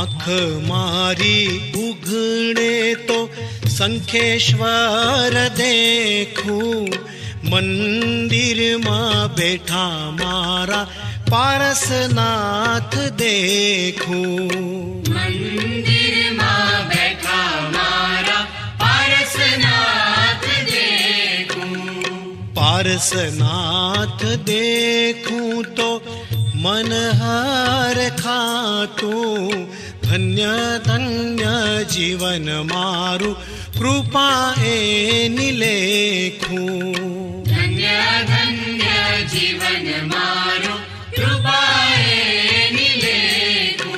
आँख मारी उघड़े तो संखेश्वर देखूं, मंदिर मां बैठा मारा पारसनाथ देखूं। मंदिर मां बैठा मारा पारसनाथ देखूं। पारसनाथ देखूं तो मन हर खातूं, धन्य धन्य जीवन मारू कृपा एनी लेखूं। धन्य धन्य जीवन मारू कृपा एनी लेखूं।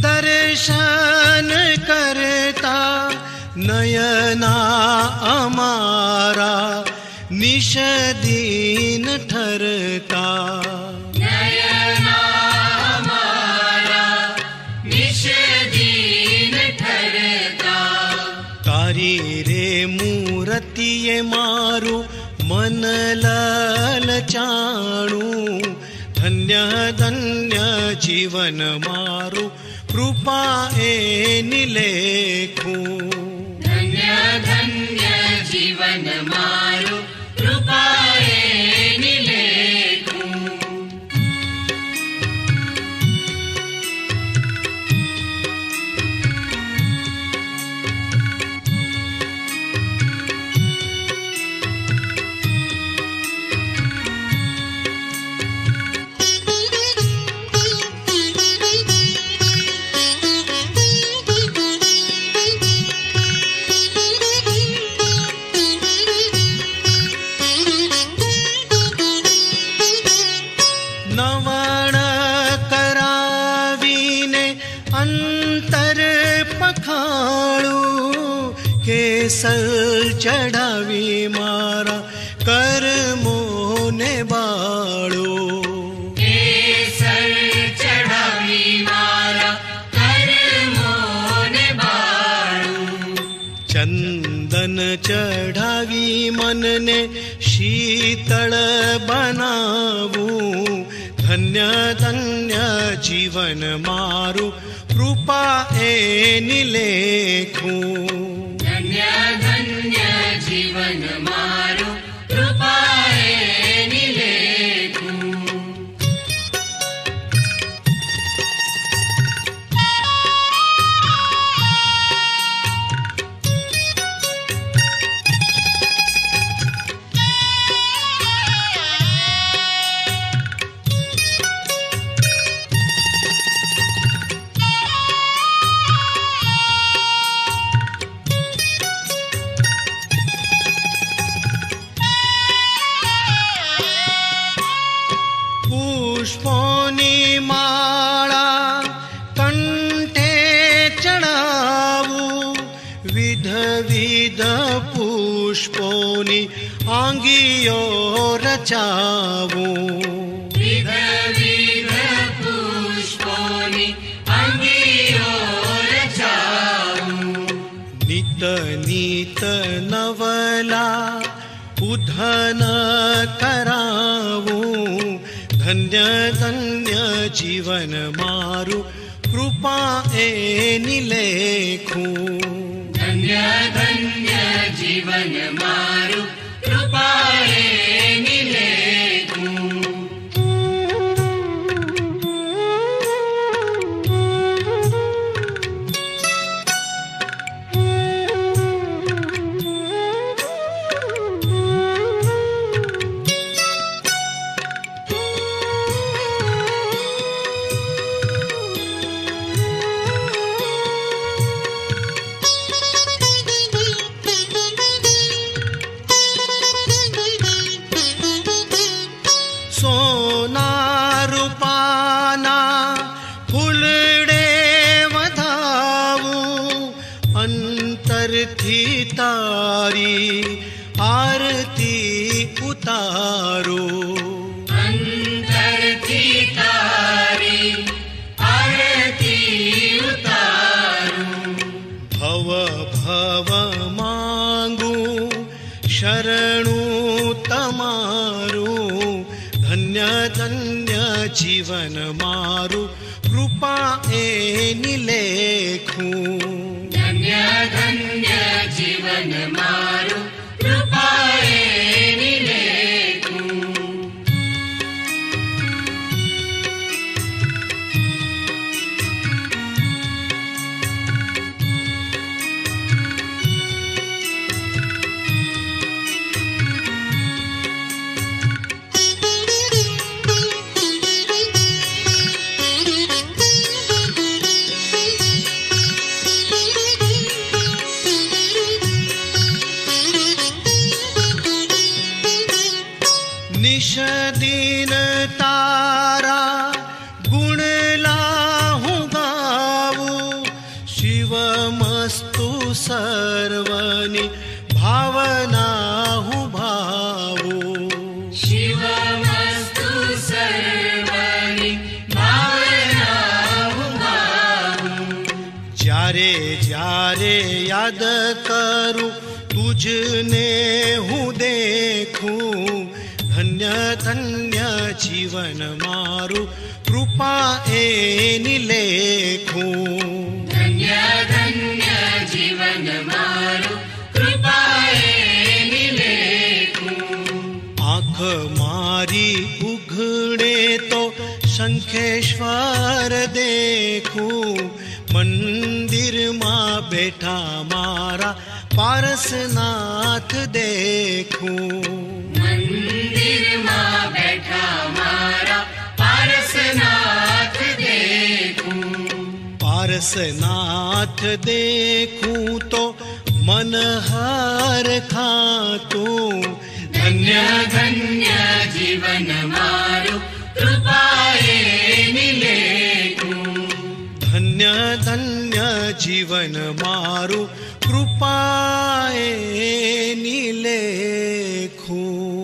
दर्शन करता नयना अमारा निश दिन ठरता। नयना हमारा निश दिन ठरता। तारी रे मूर्तिये मारू मन ललचाणू, धन्य धन्य जीवन मारू कृपा एनी लेखूं। धन्य धन्य जीवन मारू कृपा एनी लेखूं। नवण करावीने अंतर पखाळू, केसर चढ़ावी मारा कर्मोने बाळू। केसर चढ़ावी मारा कर्मोने बाळू। चंदन चढ़ावी मनने शीतल बनावू, धन्य धन्य जीवन मारू कृपा एनी लेखूं। धन्य धन्य जीवन मारू कृपा एनी लेखूं। पुष्पोनी माला कंठे चढ़ावू, विध विध पुष्पोनी आंगियो रचावू। विध विध पुष्पोनी अंगियो रचावू। नित नित नवला उधन करावू, धन्य धन्य जीवन मारू कृपा एनी लेखूं। धन्य धन्य जीवन मारू कृपा एनी लेखूं। सोनारू तारी आरती उतारो अंतरथी तारी आरती उतारू भव भव मांगू शरणु तमारू धन्य धन्य जीवन मारू कृपा एनी लेखूं धन्य धन्य जीवन मारू कृपाए निलेखूं निश दिन तारा गुण लाहू गावू शिवमस्तु सर्वनि भावना हूँ भावू शिवमस्तु सर्वनि भावना भावू जारे जारे याद करूं तुझने हूँ देखूं धन्य धन्य जीवन मारू कृपा एनी लेखूं धन्य धन्य जीवन मारू कृपाए निलेखूं आँख मारी उघडे तो शंखेश्वर देखूं मंदिर मां बैठा मारा पारसनाथ देखूं मंदिर मां बैठा मारा पारसनाथ देखूं पारसनाथ देखूं तो मन हर खातूं धन्य धन्य जीवन मारू कृपाए निलेखूं धन्य धन्य जीवन मारू कृपाए नी लेखूं।